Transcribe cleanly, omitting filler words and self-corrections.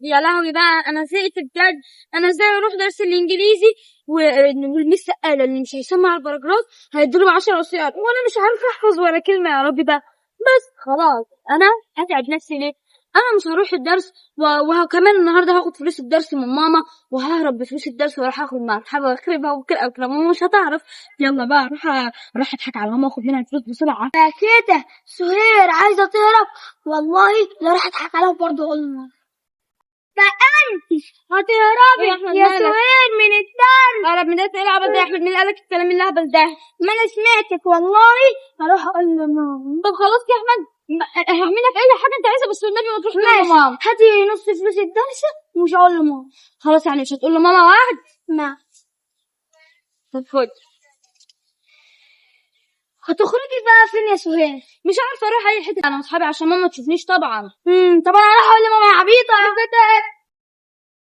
يا لهوي بقى، انا زهقت بجد. انا ازاي اروح درس الانجليزي والمس قال اللي مش هيسمع الباراجراف هيضرب 10 عصيان، وانا مش عارفه احفظ ولا كلمه يا ربي بقى. بس خلاص، انا هتعب نفسي ليه؟ انا مش هروح الدرس وكمان النهارده هاخد فلوس الدرس من ماما، وههرب بفلوس الدرس واروح اخد مع اصحابي واخربها وكده وكده، ماما مش هتعرف. يلا بقى اروح اضحك على ماما واخد منها الفلوس بسرعه. كده سهير عايزة تهرب، والله لا راح اضحك عليها برضه اقول له هتهربي يا احمد يا مالك؟ سهير من الدرس. اهرب من الدرس؟ ايه العبط ده يا احمد؟ مين قالك الكلام الهبل ده؟ ما انا سمعتك والله، هروح اقول له ماما. طب خلاص يا احمد، هعمل لك اي حاجه انت عايزها، بس والنبي ما تروح تقول ماشي، لماما. هاتي نص فلوس الدرس ومش هقول له ماما. خلاص يعني مش هتقول لماما واحد؟ ما طب خد. هتخرجي بقى فين يا سهير؟ مش عارفه اروح اي حته انا واصحابي عشان ماما ما تشوفنيش طبعا. طب انا هروح اقول لماما يا عبيطه.